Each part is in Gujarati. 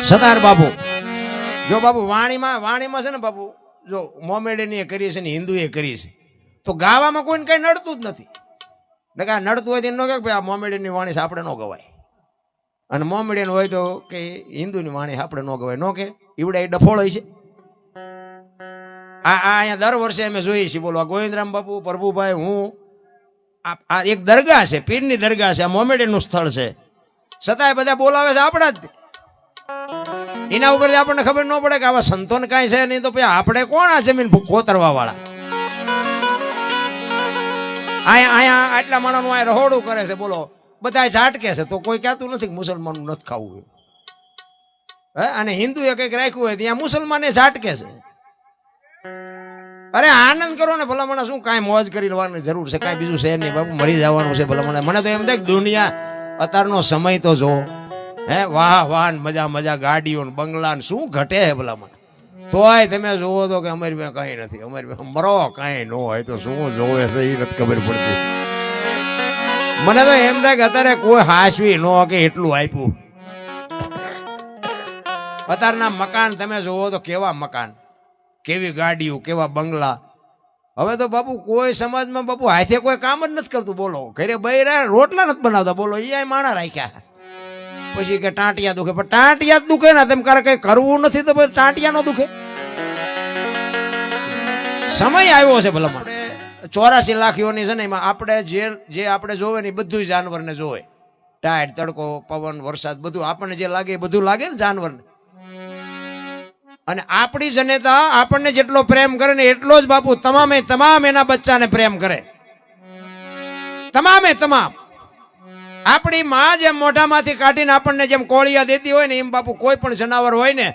સતાર બાપુ જો બાપુ વાણીમાં છે ને બાપુ જો મોમેડીની કરી છે ને હિન્દુએ કરી છે તો ગાવામાં કોઈને કઈ નડતું જ નથી. નડતું હોય તો ન કે ભાઈ આ મોમેડીની વાણી છે આપણે ન ગવાય, અને મોમેડિયન હોય તો કે હિન્દુની વાણી આપણે ન ગવાય, નો કે ઈવડે ડફોળ હોય છે. આ અહીંયા દર વર્ષે અમે જોઈએ છીએ. બોલો ગોવિંદરામ બાપુ, પ્રભુભાઈ, હું, આ એક દરગાહ છે, પીરની દરગાહ છે, આ મોમેડિયનનું સ્થળ છે, છતાંય બધા બોલાવે છે આપણા જ. એના ઉપરથી આપણને ખબર ન પડે કે આવા સંતોને કાંઈ છે નહીં તો પછી આપણે કોણ આ જમીન કોતરવા વાળા? અહીંયા આટલા માણસનું આ રહોડું કરે છે, બોલો બધા ઝાટકે છે તો કોઈ કહેતું નથી કે મુસલમાનનું નથી ખાવું હે. અને હિન્દુએ કંઈક રાખ્યું હોય ત્યાં મુસલમાને ઝાટકે છે. અરે આનંદ કરો ને ભલામણા, શું કાંઈ મોજ કરી લેવાની જરૂર છે? કાંઈ બીજું છે નહીં બાપુ, મરી જવાનું છે ભલામણા. મને તો એમ થાય દુનિયા અત્યારનો સમય તો જો હે, વાહ વાહ, મજા મજા, ગાડીઓ ને બંગલા ને શું ઘટે હે ભલામણ. તોય તમે જોવો તો કે અમારી પાસે કઈ નથી, અમારી પાસે મરો કઈ ન હોય તો શું જોવે છે એ નથી ખબર પડતી. મને તો એમ થાય કે અત્યારે કોઈ હાસવી ન કે એટલું આપ્યું. અત્યારના મકાન તમે જોવો તો કેવા મકાન, કેવી ગાડીઓ, કેવા બંગલા. હવે તો બાપુ કોઈ સમાજમાં બાપુ હાથે કોઈ કામ જ નથી કરતું. બોલો ઘરે બૈરા રોટલા નથી બનાવતા, બોલો એ માણા રાખ્યા. પછી કે ટાંટિયા દુખે, પણ ટાંટિયા જ દુખે ને, તેમ કરે કઈ કરવું નથી તો પછી ટાંટિયા નો દુખે. સમય આવ્યો છે ભલા. 84 લાખ યોની છે ને, એમાં આપણે જે આપણે જોવે ને બધું જાનવરને જોવે. ટાઈડ, તડકો, પવન, વરસાદ બધું આપણને જે લાગે એ બધું લાગે ને જાનવરને. અને આપણી જનેતા આપણને જેટલો પ્રેમ કરે ને એટલો જ બાપુ તમામ એના બચ્ચાને પ્રેમ કરે. તમામ આપણી માં જેમ મોઢામાંથી કાઢીને આપણને જેમ કોળિયા દેતી હોય ને એમ બાપુ કોઈ પણ જનાવર હોય ને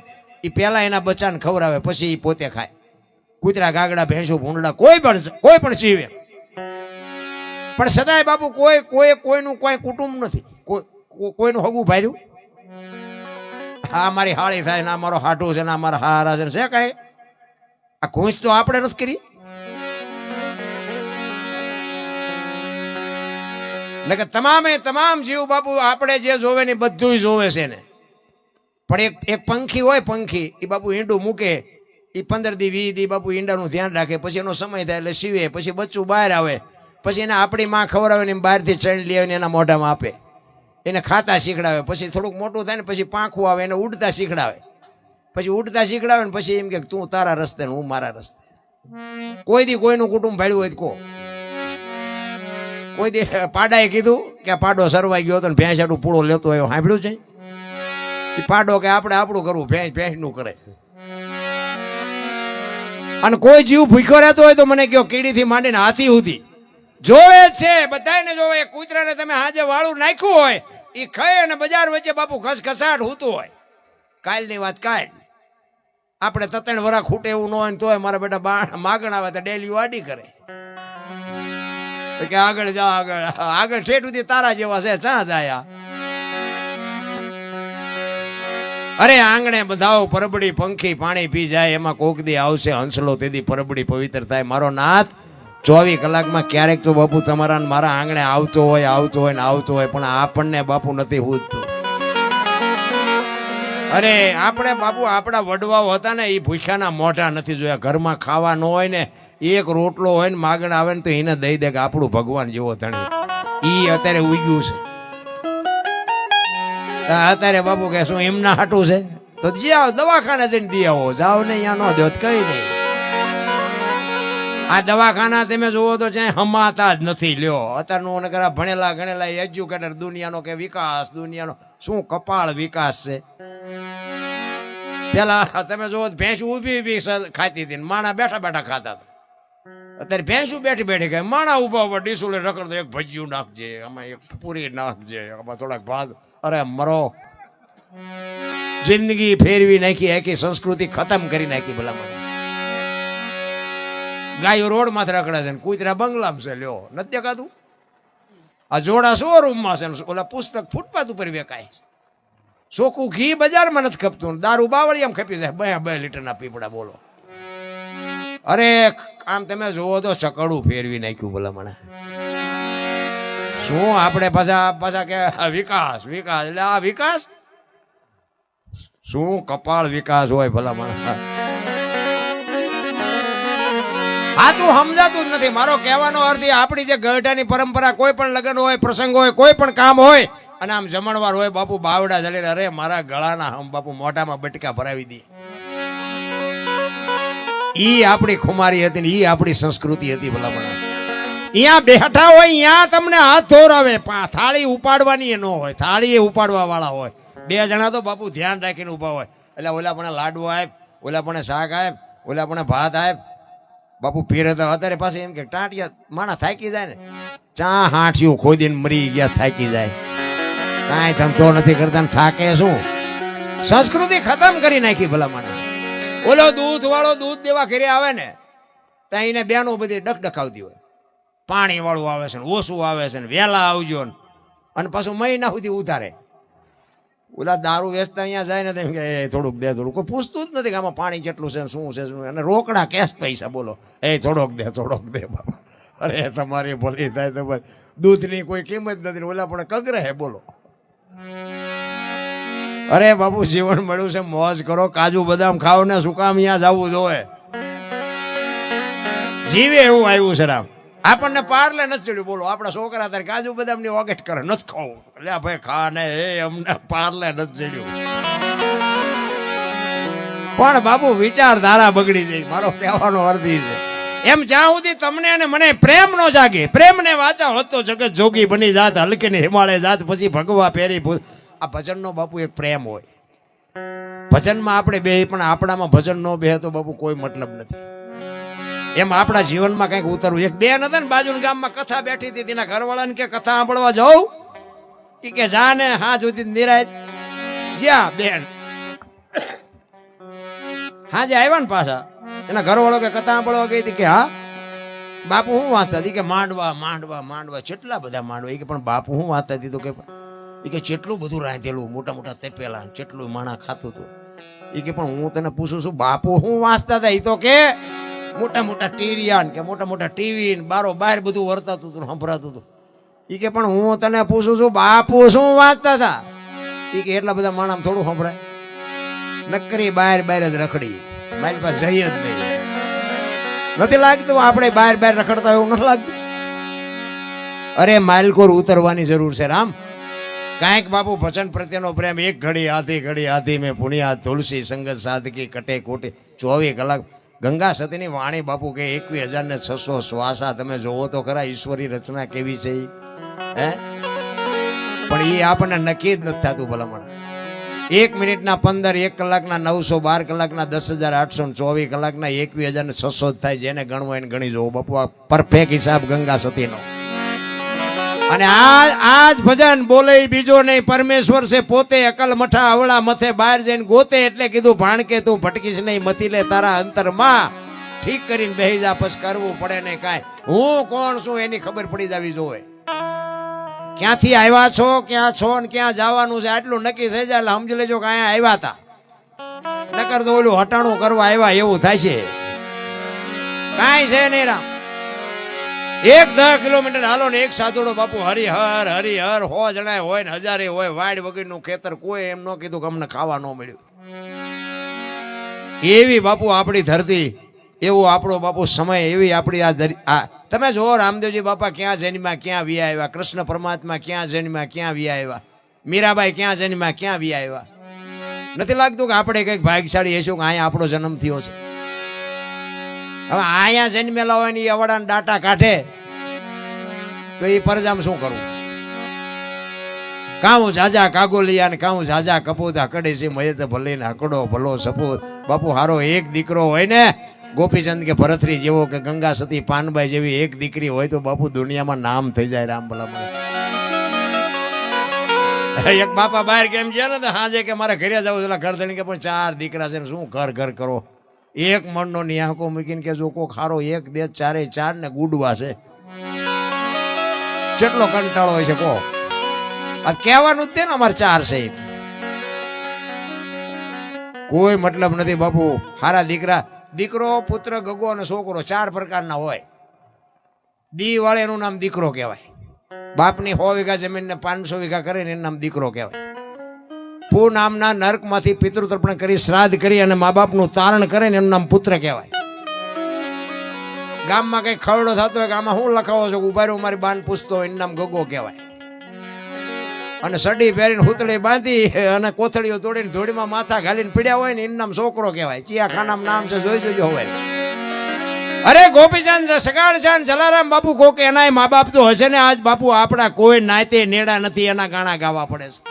એ પહેલા એના બચ્ચાને ખવડાવે, પછી એ પોતે ખાય. કૂતરા, ગાગડા, ભેંસો, ભૂંડડા કોઈ પણ જીવે. પણ સદાય બાપુ કોઈનું કોઈ કુટુંબ નથી, કોઈનું હગું ભાર્યું. આ મારી હાળી થાય ને, આ મારો હાટું છે ને, આ મારા હારા છે ને, કઈ આ ઘૂંચ તો આપણે નથી કરી. કે તમામ જીવ બાપુ આપણે જે જોવે ને બધું જોવે છે ને. પણ એક પંખી હોય, પંખી એ બાપુ ઈંડું મૂકે, એ 15 દી 20 દી બાપુ ઈંડાનું ધ્યાન રાખે, પછી એનો સમય થાય એટલે સીવે, પછી બચ્ચું બહાર આવે, પછી એને આપણી માં ખવડાવે ને બહારથી ચણ લઈ આવીને એના મોઢામાં આપે, એને ખાતા શીખડાવે. પછી થોડુંક મોટું થાય ને પછી પાંખું આવે, એને ઉડતા શીખડાવે. પછી ઉડતા શીખડાવે ને પછી એમ કે તું તારા રસ્તે ને હું મારા રસ્તે. કોઈ દી કોઈનું કુટુંબ ભાડ્યું હોય તો કોઈ દી પાડાએ કીધું કે આ પાડો સરવાઈ ગયો હતો ને ભેંસ આટલું પૂળો લેતો હોય, સાંભળ્યું છે? એ પાડો કે આપણે આપણું કરવું, ભેંસનું કરે. અને કોઈ જીવ ભૂખ્યો રહેતો હોય તો મને કહો, કીડીથી માંડીને હાથી સુધી જોવે છે, બધાને જોવે. કૂતરાને તમે હાજે વાળું નાખ્યું હોય એ ખાય અને બજાર વચ્ચે બાપુ ખસખસાટ હોતું હોય. કાલની વાત કાલ, આપણે 3 વરા ખૂટે એવું ન હોય ને તોય મારા બેટા માગણ આવે તો ડેલી વાડી કરે કે આગળ જા, આગળ ઠેઠ સુધી તારા જેવા છે, ચા જાય. અરે આંગણે બધાઓ પરબડી પંખી પાણી પી જાય, એમાં કોક દી આવશે હંસલો, તેથી પરબડી પવિત્ર થાય. મારો નાથ 24 કલાકમાં ક્યારેક તો બાપુ તમારા મારા આંગણે આવતો હોય ને, પણ આપણને બાપુ નથી પૂછતું. અરે આપણે બાપુ આપણા વડવાઓ હતા ને એ ભૂખ્યાના મોઢા નથી જોયા. ઘરમાં ખાવા ન હોય ને, એક રોટલો હોય ને માગણ આવે ને તો એને દઈ દે કે આપણું ભગવાન જેવો ધણી. ઈ અત્યારે ઉગ્યું છે. અત્યારે બાપુ કે શું એમના હાટું છે તો જાઓ દવાખાને જઈને દી આવો, જાઓ ને અહીંયા ન દો કઈ નહીં. આ દવાખાના તમે જોવો તો ક્યાંય હમાતા જ નથી. લ્યો અત્યારનું નકર ભણેલા ગણેલા એજ્યુકેટર દુનિયાનો કે વિકાસ, દુનિયાનો શું કપાળ વિકાસ છે. પેલા તમે જોવો ભેંસ ઊભી ખાતી હતી, માણા બેઠા બેઠા ખાતા હતા. અત્યારે ભેંસું બેઠી ખાય, માણા ઉભા ઉભા ડીસુલે રખડતો, એક ભજીયું નાખજે, આમાં એક પૂરી નાખજે, આમાં થોડાક ભાત. અરે મરો, જિંદગી ફેરવી નાખી, આખી સંસ્કૃતિ ખતમ કરી નાખી. ભલામણ ગાયો રોડ માંથી રખડે છે, કૂતરા બંગલામાં છે. લ્યો નથી દેખાતું? આ જોડા શોરૂમમાં છે, ઓલા પુસ્તક ફૂટપાથ ઉપર વેકાય. ચોખ્ખું ઘી બજારમાં નથી ખપતું, દારૂ બાવળિયામાં ખપી જાય 2 લીટરના પીપડા. બોલો અરે આમ તમે જોવો તો ચકડું ફેરવી નાખ્યું. ભલામણ શું આપણે પાછા કે વિકાસ એટલે આ વિકાસ શું કપાળ વિકાસ હોય ભલા માણસ. સાચું સમજાતું જ નથી. મારો કહેવાનો અર્થ એ આપણી જે ગઢાની પરંપરા, કોઈ પણ લગ્ન હોય, પ્રસંગ હોય, કોઈ પણ કામ હોય અને આમ જમણવાર હોય, બાપુ બાવડા જલીને અરે મારા ગળાના હમ બાપુ મોઢામાં બટકા ભરાવી દે. ઈ આપણી ખુમારી હતી ને ઈ આપણી સંસ્કૃતિ હતી ભલા માણસ. અહીંયા બેઠા હોય અહીંયા તમને હાથ ધોરાવે, થાળી ઉપાડવાની એ ન હોય, થાળી એ ઉપાડવા વાળા હોય. બે જણા તો બાપુ ધ્યાન રાખીને ઉભા હોય. એટલે ઓલા પણ લાડવો આપ, ઓલા પણ શાક આપ, ઓલા પણ ભાત આપ. બાપુ પીર હતા અત્યારે પાસે એમ કે ટાંટિયા માણા થાકી જાય ને, ચા હાંઠિયું ખોદીને મરી ગયા, થાકી જાય, કાંઈ ધંધો નથી કરતા ને થાકે શું. સંસ્કૃતિ ખતમ કરી નાખી ભલા માણા. ઓલો દૂધ વાળો દૂધ દેવા ઘરે આવે ને ત્યાં એને બેનો બધી ડખડખાવતી હોય, પાણી વાળું આવે છે ને ઓછું આવે છે ને વહેલા આવજો ને, અને પાછું મહિના સુધી ઉતારે. ઓલા દારૂ વેચતા અહીંયા જાય ને તેમ કે થોડુંક દે, થોડુંક. કોઈ પૂછતું જ નથી કે આમાં પાણી કેટલું છે શું છે શું, અને રોકડા કેશ પૈસા બોલો, થોડોક દે બાબા. અરે તમારી ભલી થાય તમારે દૂધની કોઈ કિંમત નથી, ઓલા પણ કગરે બોલો. અરે બાપુ જીવન મળ્યું છે, મોજ કરો, કાજુ બદામ ખાઓ ને, શું કામ અહીંયા જવું જોવે. જીવે એવું આવ્યું છે રામ. આપણને પાર્લે નથી ચડ્યું બોલો. આપણા છોકરા તારે કાજુ બદામ ની ઓગેટ કરે, નથી ખાવું, એટલે ભાઈ ખા ને, અમને પાર્લે નથી ચડ્યું. પણ બાપુ વિચારધારા બગડી જાય. મારો કહેવાનો અર્થ છે એમ, જ્યાં સુધી તમને અને મને પ્રેમ નો જાગે, પ્રેમ ને વાંચા હોત તો જગત જોગી બની જાત, હલકી ને હિમાલય જાત, પછી ભગવા પેરી ભૂત. આ ભજન નો બાપુ એક પ્રેમ હોય. ભજનમાં આપણે બે, પણ આપણામાં ભજન નો બે તો બાપુ કોઈ મતલબ નથી. એમ આપણા જીવનમાં કંઈક ઉતરવું. એક બેન હતા ને બાજુના ગામમાં, કથા બેઠી હતી, તેના ઘરવાળાને કે કથા સાંભળવા જાઉં, કે જા ને હા જોતી નિરાય જ્યાં. બેન હાજે આવ્યા ને પાછા, એના ઘરવાળો કે કથા સાંભળવા ગઈ હતી, કે હા બાપુ હું વાંચતા હતી, કે માંડવા માંડવા માંડવા, કેટલા બધા માંડવા. એ કે પણ બાપુ હું વાંચતા હતી, તો કે કેટલું બધું રાંધેલું, મોટા મોટા તેપેલા, કેટલું માણા ખાતું હતું. એ કે પણ હું તને પૂછું છું બાપુ હું વાંચતા હતા. એ તો કે મોટા મોટા ટીરિયા કે મોટા મોટા ટીવી બારો બહાર બધું વર્તાતું હતું, સંભળાતું હતું. એ કે પણ હું તને પૂછું છું બાપુ શું વાંચતા હતા. એ કે એટલા બધા માણસ થોડું સંભળાય, નકરી બહાર બહાર જ રખડી, મારી પાસે જઈ જ નહીં. નથી લાગતું આપણે બહાર બહાર રખડતા એવું નથી લાગતું. અરે માલકોર ઉતરવાની જરૂર છે રામ. કાંઈક બાપુ ભજન પ્રત્યેનો પ્રેમ. એક ઘડી આધી મેં પુણ્યા તુલસી સંગત સાધકી કટે કોટે, 24 કલાક. ગંગા સતીની વાણી બાપુ કે 21,600 શ્વાસા. તમે જોવો તો ખરા ઈશ્વરી રચના કેવી છે હે. પણ એ આપણને નક્કી જ નથી થતું ભલામણ. 1 મિનિટના 15, 1 કલાકના 900, 12 કલાકના 10,800, 24 કલાકના 21,600 જ થાય. જેને ગણવો એને ગણી જોવો બાપુ. આ પરફેક્ટ હિસાબ ગંગા સતીનો. અને આજ ભજન બોલે બીજો નહીં, પરમેશ્વર છે પોતે, અકલ મઠા અવળા મથે બહાર જઈને ગોતે. એટલે કીધું ભાણકે તું ભટકીશ નહીં, મથી લે તારા અંતરમાં, ઠીક કરીને બેહી જા, પછી કરવું પડે નહીં કાંઈ. હું કોણ છું એની ખબર પડી જવી જોવે. ક્યાંથી આવ્યા છો, ક્યાં છો ને ક્યાં જવાનું છે આટલું નક્કી થઈ જાય એટલે સમજી લેજો કે અહીંયા આવ્યા હતા. નકર તો ઓલું હટાણું કરવા આવ્યા એવું થાય છે. કાંઈ છે નહીં રામ. 10 કિલોમીટર હાલો ને એક સાધુડો બાપુ હરિહર હરિહર 100 જણા હોય ને 1000 હોય, વાડ વગરનું ખેતર. કોઈ એમ ન કીધું કે અમને ખાવા ન મળ્યું. એવી બાપુ આપણી ધરતી, એવું આપણો બાપુ સમય, એવી આપણી આ તમે જો રામદેવજી બાપા ક્યાં જન્મ્યા ક્યાં વિયા આવ્યા, કૃષ્ણ પરમાત્મા ક્યાં જન્મ્યા ક્યાં વિયા આવ્યા, મીરાબાઈ ક્યાં જન્મ્યા ક્યાં વિયા આવ્યા. નથી લાગતું કે આપણે કંઈક ભાગ્યશાળી હશું કે અહીંયા આપણો જન્મ થયો છે. હવે અહીંયા જન્મેલા હોય ને એ અવડાના ડાટા કાઢે તો એ પરજામ શું કરવું. કાઉ ઝાઝા કાગોલિયા ને કાઉ ઝાઝા કપૂતા કડે છે મયત ભલે ને હકડો ભલો સપૂત. બાપુ હારો એક દીકરો હોય ને, ગોપીચંદ કે ભરતરી જેવો કે ગંગા સતી પાનબાઈ જેવી એક દીકરી હોય તો બાપુ દુનિયામાં નામ થઈ જાય રામ ભલા. એક બાપા બહાર કેમ ગયા ને હાજે કે મારે ઘરે જવું, એટલે ઘર ધણી કે પણ 4 દીકરા છે ને શું ઘર ઘર કરો. એક મણનો નિહાકો મૂકીને કે જો કોઈ ખારો 1, 2, 4 ને ગુડવા છે. કેટલો કંટાળો હોય છે કહો. આ કહેવાનું જ તે ને અમારે 4 છે. કોઈ મતલબ નથી બાપુ. હારા દીકરા, દીકરો પુત્ર ગગો અને છોકરો 4 પ્રકારના હોય. દી વાળે એનું નામ દીકરો કહેવાય. બાપની 100 વીઘા જમીન ને 500 વીઘા કરે ને એનું નામ દીકરો કહેવાય. ભૂ નામના નર્કમાંથી પિતૃતર્પણ કરી શ્રાદ્ધ કરી અને મા બાપનું તારણ કરે ને એનું નામ પુત્ર કહેવાય. ગામમાં કઈ ખરડો થતો હોય કે આમાં હું લખાવો છો, ઉભા રહ્યો મારી બાન પૂછતો હોય, એનું નામ ગગો કહેવાય. અને સડી પહેરીને હુતળી બાંધી અને કોથળીઓ તોડીને ધોળીમાં માથા ઘાલીને પીડ્યા હોય ને એનું નામ છોકરો કહેવાય. ચિયાખાનામાં નામ છે, જોઈ જોજો હોય. અરે ગોપીચંદ સગાડચંદ જલારામ બાપુ કોક એના મા બાપ તો હશે ને. આજ બાપુ આપણા કોઈ નાતે નેડા નથી, એના ગાણા ગાવા પડે છે.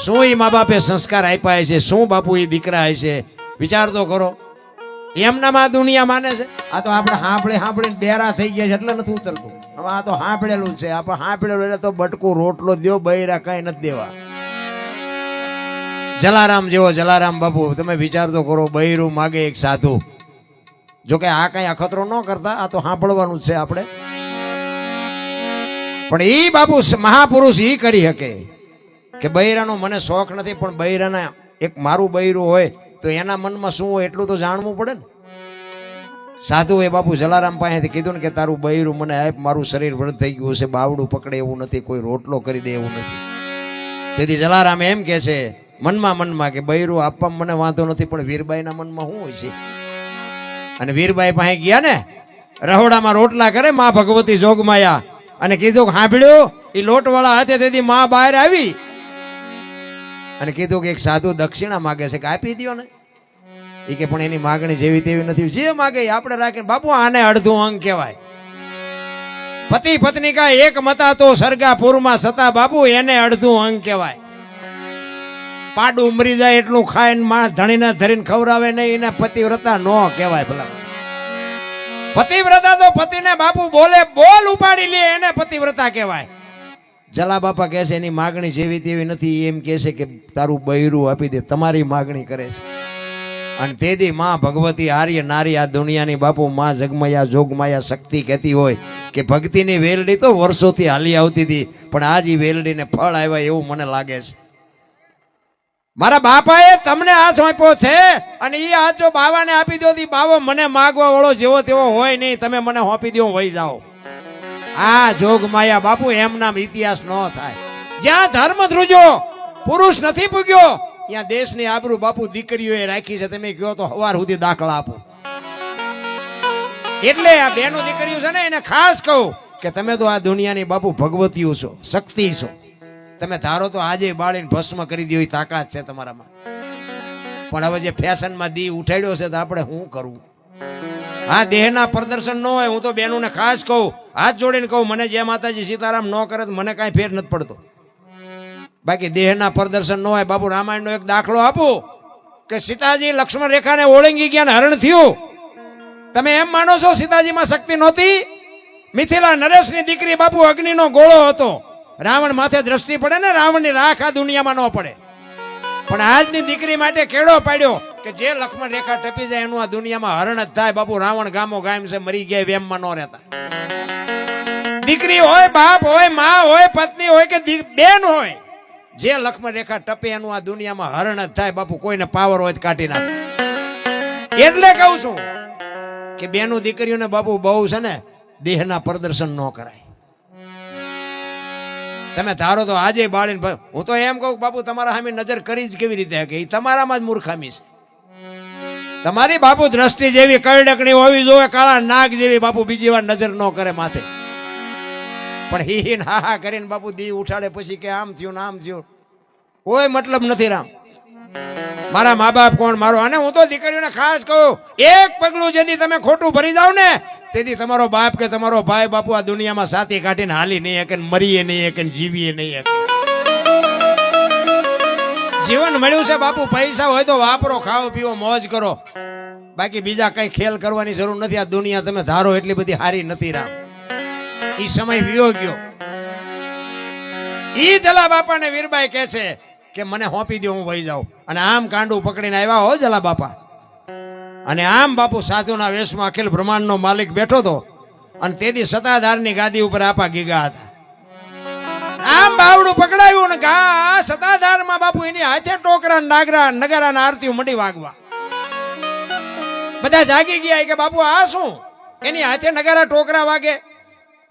શું એ મા બાપે સંસ્કાર આપ્યા છે, શું બાપુ એ દીકરા હશે, વિચાર તો કરો. એમનામાં દુનિયા માને છે. આ તો આપણે હાંભળીને બેરા થઈ ગયા છે એટલે નથી ઉતરતું. હવે આ તો હાંભળેલું જ છે. આપણે હાંભળેલું એટલે તો બટકું રોટલો દ્યો, બૈરા કઈ નથી દેવા. જલારામ જેવો જલારામ બાપુ તમે વિચાર તો કરો. બૈરું માગે એક સાધુ. જોકે આ કઈ અખતરો ન કરતા, આ તો સાંભળવાનું જ છે આપણે. પણ ઈ બાપુ મહાપુરુષ ઈ કરી શકે કે બૈરાનો મને શોખ નથી, પણ બૈરાના એક મારું બૈરું હોય તો એના મનમાં શું હોય એટલું તો જાણવું પડે ને. સાધુ એ બાપુ જલારામ પાસેથી કીધું ને કે તારું બૈરું મને આપ, મારું શરીર વ્રત થઈ ગયું છે, બાવડું પકડે એવું નથી, કોઈ રોટલો કરી દે એવું નથી. તેથી જલારામ એમ કે છે મનમાં કે બૈરું આપવામાં મને વાંધો નથી, પણ વીરબાઈના મનમાં શું હોય છે. અને વીરબાઈ પાસે ગયા ને, રહોડામાં રોટલા કરે માં ભગવતી જોગમાયા, અને કીધું સાંભળ્યું એ લોટવાળા હાથે. તેથી માં બહાર આવી અને કીધું કે એક સાધુ દક્ષિણા માગે છે કે આપી દો ને. એ કે પણ એની માગણી જેવી તેવી નથી, જે માગે આપણે રાખીને. બાપુ આને અડધું અંગ કહેવાય. પતિ પત્ની કા એક મતા તો સરગાપુરમાં સતા, બાપુ એને અડધું અંગ કહેવાય. પાડું મરી જાય એટલું ખાઈને માં ધણીને ધરીને ખવડાવે નહીં, એને પતિવ્રતા નો કહેવાય. ભલા પતિવ્રતા તો પતિને બાપુ બોલે બોલ ઉપાડી લે એને પતિવ્રતા કહેવાય. જલા બાપા કહે છે એની માગણી જેવી તેવી નથી, એમ કહે છે કે તારું બૈરું આપી દે, તમારી માગણી કરે છે. અને તેથી માં ભગવતી આર્ય નારી આ દુનિયાની બાપુ માં જગમયા જોગમાયા શક્તિ કહેતી હોય કે ભક્તિની વેલડી તો વર્ષોથી હાલી આવતી હતી, પણ આજ ઈ વેલડીને ફળ આવ્યા એવું મને લાગે છે. મારા બાપાએ તમને આ સોંપ્યો છે અને એ આ જો બાવાને આપી દો, બાવો મને માગવા વાળો જેવો તેવો હોય નહીં, તમે મને સોંપી દો, વહી જાઓ. આ જોગમાયા બાપુ એમ નામ ઇતિહાસ ન થાય. જ્યાં ધર્મ ધ્રુજો પુરુષ નથી પૂગ્યો ત્યાં દેશની આબરૂ બાપુ દીકરીઓએ રાખી છે. તમે કહો તો હવાર સુધી દાખલા આપો. એટલે આ બેનો દીકરીઓ છે ને એને ખાસ કહું કે તમે તો આ દુનિયાની બાપુ ભગવતીઓ છો, શક્તિ છો. તમે ધારો તો આજે બાળીને ભસ્મ કરી દો, તાકાત છે તમારામાં. પણ હવે જે ફેશનમાં દી ઉઠાડ્યો છે તો આપણે શું કરવું? આ દેહના પ્રદર્શન ન હોય. હું તો બેનોને ખાસ કહું, હાથ જોડીને કહું, મને જે માતાજી સીતારામ ન કરે તો મને કાંઈ ફેર નથી પડતો. બાકી દેહના પ્રદર્શન ન હોય. બાપુ રામાયણનો એક દાખલો આપું કે સીતાજી લક્ષ્મણ રેખાને ઓળંગી ગયા ને હરણ થયું. તમે એમ માનો છો સીતાજીમાં શક્તિ નહોતી? મિથિલા નરેશની દીકરી બાપુ અગ્નિનો ગોળો હતો. રાવણ માથે દ્રષ્ટિ પડે ને, રાવણની રાખ આ દુનિયામાં ન પડે. પણ આજની દીકરી માટે કેળો પાડ્યો કે જે લક્ષ્મણ રેખા ટપી જાય એનું આ દુનિયામાં હરણ જ થાય. બાપુ રાવણ ગામો ગામ છે, મરી ગયા વેમમાં ન રહેતા. દીકરી હોય, બાપ હોય, માં હોય, પત્ની હોય કે બેન હોય, જે લક્ષ્મણ રેખા ટપે એનું આ દુનિયામાં હરણ જ થાય. બાપુ કોઈને પાવર હોય કાઢી નાખે. એટલે કહું છું કે બેનું દીકરીઓને બાપુ બહુ છે ને દેહના પ્રદર્શન ન કરાય. તમે ધારો તો આજે બાળીને, હું તો એમ કહું બાપુ તમારા સામે નજર કરી જ કેવી રીતે કે એ તમારામાં જ મૂર્ખામી છે. તમારી બાપુ દ્રષ્ટિ જેવી કરડકણી હોવી જોઈએ, કાળા નાગ જેવી બાપુ બીજી વાર નજર ન કરે માથે. પણ હી હા કરીને બાપુ દી ઉઠાડે પછી કે આમ થયું આમ થયું, કોઈ મતલબ નથી. રામ મારા મા બાપ કોણ મારો. અને હું તો દીકરીઓને ખાસ કહું, એક પગલું જેથી તમે ખોટું ભરી જાવ ને તેથી તમારો બાપ કે તમારો ભાઈ બાપુ આ દુનિયામાં સાથી કાઢીને હાલી નહીં શકે, મરીએ નહીં શકે, જીવીએ નહીં શકે. જીવન મળ્યું છે બાપુ, પૈસા હોય તો વાપરો, ખાઓ પીવો, મોજ કરો. બાકી બીજા કઈ ખેલ કરવાની જરૂર નથી. આ દુનિયા તમે ધારો એટલી બધી હારી નથી. રામ ઈ સમય વિયો ગયો. ઈ જલા બાપા ને વીરબાઈ કહે છે કે મને હોપી દો, હું વહી જાઉં. અને આમ કાંડું પકડીને આવ્યા હો જલા બાપા. અને આમ બાપુ સાધુના વેશમાં અખિલ બ્રહ્માંડનો માલિક બેઠો હતો. અને તેથી સતાધારની ગાદી ઉપર આપા ગીગા હતા. આમ બાવડું પકડાયું ને ગા સતાધારમાં બાપુ એની હાથે ટોકરા નાગરા નગારા આરતી મંડી વાગવા. બધા જાગી ગયા કે બાપુ આ શું? એની હાથે નગારા ટોકરા વાગે.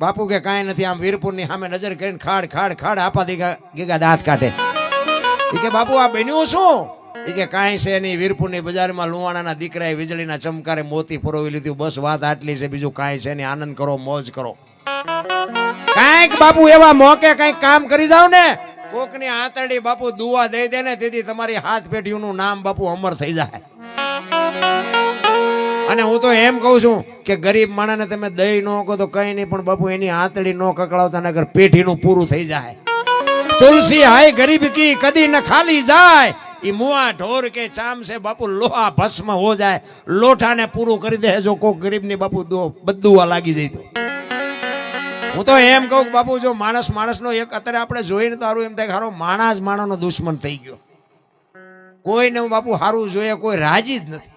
બાપુ કે કાંઈ નથી. આમ વીરપુરની સામે નજર કરીને ખાડ ખાડ ખાડ આપા ગીગા દાંત કાઢે. એ કે બાપુ આ બન્યું શું? એ કે કાંઈ છે નહીં, વીરપુરની બજારમાં લુવાણાના દીકરાએ વીજળીના ચમકારે મોતી ફરોવી લીધું, બસ વાત આટલી છે, બીજું કાંઈ છે નહીં, આનંદ કરો, મોજ કરો. કાંઈક બાપુ એવા મોકે કંઈક કામ કરી જાવ ને, કોકની આંતરડી બાપુ દુઆ દઈ દે ને, તેથી તમારી હાથ પેઢીઓનું નામ બાપુ અમર થઈ જાય. અને હું તો એમ કહું છું કે ગરીબ માણસને તમે દઈ ન કહો તો કઈ નહીં, પણ બાપુ એની આંતળી ન કકડાવતા નગર પેઢીનું પૂરું થઈ જાય. તુલસી હાય ગરીબ કી કદી ન ખાલી જાય, ઈ મુઆ ઢોર કે ચામ છે બાપુ લોહા ભસ્મ હો જાય. લોઠાને પૂરું કરી દે જો કોક ગરીબની બાપુ બદુઆ લાગી જાય તો. હું તો એમ કહું બાપુ જો માણસનો એક અત્યારે આપણે જોઈને તો સારું એમ થાય હારો માણસ માણસનો દુશ્મન થઈ ગયો. કોઈને બાપુ સારું જોઈએ કોઈ રાજી જ નથી.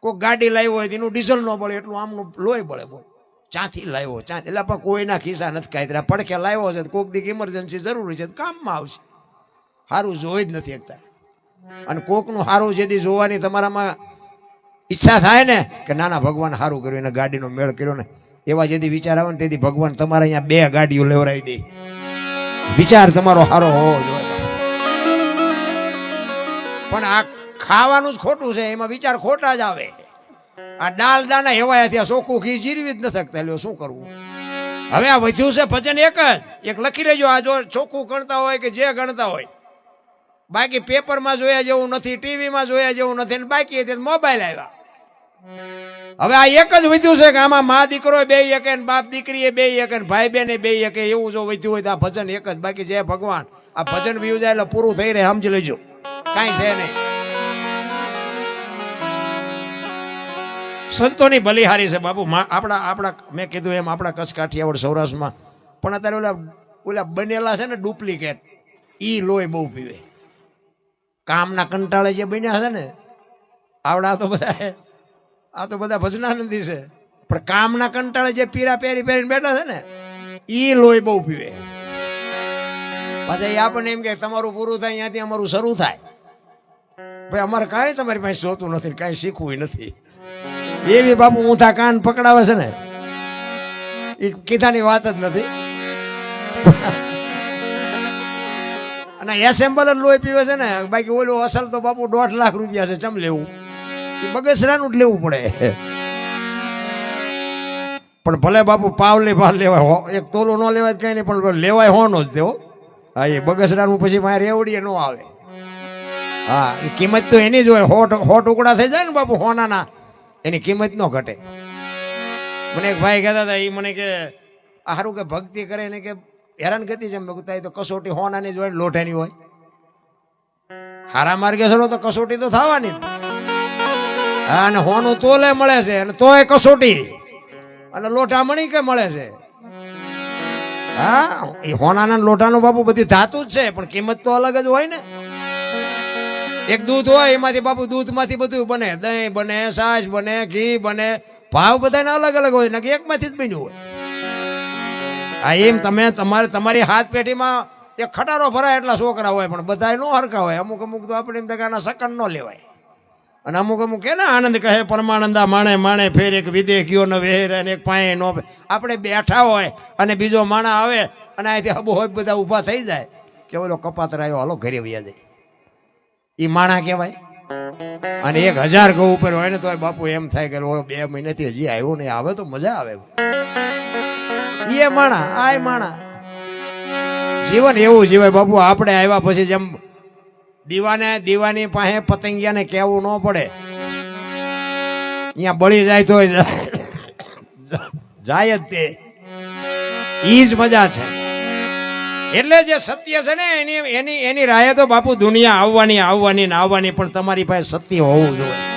કોઈ ગાડી લાવ્યો હોય એનું ડીઝલ ન બળે એટલું આમનું લોહી બળે, બોલ ચાથી લાવ્યો ચાથી, એટલે પણ કોઈના ખિસ્સા નથી કાઢ્યા. પડખે લાવ્યો છે કોક દીક ઇમરજન્સી જરૂરી છે કામમાં આવશે. સારું જોઈ જ નથી એકતા. અને કોકનું સારું જેથી જોવાની તમારામાં ઈચ્છા થાય ને કે નાના ભગવાન સારું કર્યું, એને ગાડીનો મેળ કર્યો ને, એવા જેથી વિચાર આવે ને તેથી ભગવાન તમારે અહીંયા 2 ગાડીઓ લેવડાવી દે. વિચાર તમારો સારો હોવો જોઈએ. પણ આ ખાવાનું જ ખોટું છે, એમાં વિચાર ખોટા જ આવે. આ દાલ દાના હેવાયા થયા, ચોખ્ખું ઘી જીરવી જ ન શકતા. લ્યો શું કરવું હવે? આ વધ્યું છે ભજન એક લખી લેજો. આ જો ચોખ્ખું ગણતા હોય કે જે ગણતા હોય, બાકી પેપરમાં જોયા જેવું નથી, ટીવીમાં જોયા જેવું નથી, ને બાકી મોબાઈલ આવ્યા. હવે આ એક જ વધ્યું છે કે આમાં મા દીકરો 2 એકે, બાપ દીકરી 2 એકે, ભાઈ બેન 2 એકે, એવું જો વધ્યું હોય તો આ ભજન એક જ. બાકી જે ભગવાન આ ભજન વ્યુ જાય એટલે પૂરું થઈ રહે, સમજી લેજો, કાંઈ છે નહીં. સંતોની બલિહારી છે બાપુ. આપણા મેં કીધું એમ આપણા કચ્છ કાઠિયાવાડ સૌરાષ્ટ્રમાં પણ અત્યારે ઓલા બનેલા છે ને ડુપ્લિકેટ, ઈ લોહી બહુ પીવે. કામના કંટાળે જે બન્યા છે ને આવડા તો બધા ભજનાનંદી છે, પણ કામના કંટાળે જે પીરા પહેરીને બેઠા છે ને ઈ લોહી બહુ પીવે. પાછા એ આપણને એમ કે તમારું પૂરું થાય ત્યાંથી અમારું શરૂ થાય. ભાઈ અમારે કાંઈ તમારી પાસે જોતું નથી, કાંઈ શીખવું નથી. એવી બાપુ ઊંધા કાન પકડાવે છે ને એ કીધાની વાત જ નથી. અને એસેમ્બલ જ લોહી પીવે છે ને, બાકી ઓલું અસલ તો બાપુ 1.5 લાખ રૂપિયા છે, ચમ લેવું? બગસરાનું જ લેવું પડે. પણ ભલે બાપુ પાવલી ભાર લેવાય, એક તોલો ન લેવાય કઈ નહીં, પણ લેવાય હોનો જ તેવો. હા, એ બગસરાનું પછી મારે રેવડીએ ન આવે. હા, એ કિંમત તો એની જ હોય. 100 ટુકડા થઈ જાય ને બાપુ હોનાના, એની કિંમત ન ઘટે. મને એક ભાઈ કહેતા હતા, એ મને કે આ સારું કે ભક્તિ કરે ને કે હેરાન ગતિ છે. મેં કીધું તો કસોટી હોનાની જ હોય, લોઠાની હોય. હારા માર્ગે ચલો તો કસોટી તો થવાની. હા, અને હોનું તોલે મળે છે અને તોય કસોટી, અને લોઠા મણી કે મળે છે. હા, એ હોનાના લોઠાનું બાપુ બધી ધાતું જ છે, પણ કિંમત તો અલગ જ હોય ને. એક દૂધ હોય એમાંથી બાપુ દૂધમાંથી બધું બને, દહીં બને, છાશ બને, ઘી બને, ભાવ બધાના અલગ અલગ હોય ને એકમાંથી જ બન્યું હોય. આ એમ તમે તમારી હાથ પેઢીમાં એક ખટારો ભરાય એટલા છોકરા હોય, પણ બધા નો હરખા હોય. અમુક તો આપણે એમ આના સકન ન લેવાય, અને અમુક કે ને આનંદ કહે પરમાનંદા માણે માણે ફેર એક વિદેખીઓ ન વેર અને એક પાએ નો. આપણે બેઠા હોય અને બીજો માણા આવે અને અહીંથી હબો હોય બધા ઊભા થઈ જાય કે ઓલો કપાતર આવ્યો, હાલો ઘરે વયા જાય. એ માણા કહેવાય. અને 1000 ઘઉં ઉપર હોય ને તો બાપુ એમ થાય કે 2 મહિનાથી હજી આવ્યો નહીં, આવે તો મજા આવે. એ માણા આ માણા જીવન એવું જીવાય બાપુ. આપણે આવ્યા પછી જેમ દીવાની પાસે પતંગિયાને કહેવું ન પડે, અહીંયા બળી જાય તો જાય જ તે. ઈ જ મજા છે. એટલે જે સત્ય છે ને એની રાહે તો બાપુ દુનિયા આવવાની ને આવવાની, પણ તમારી પાસે સત્ય હોવું જોઈએ.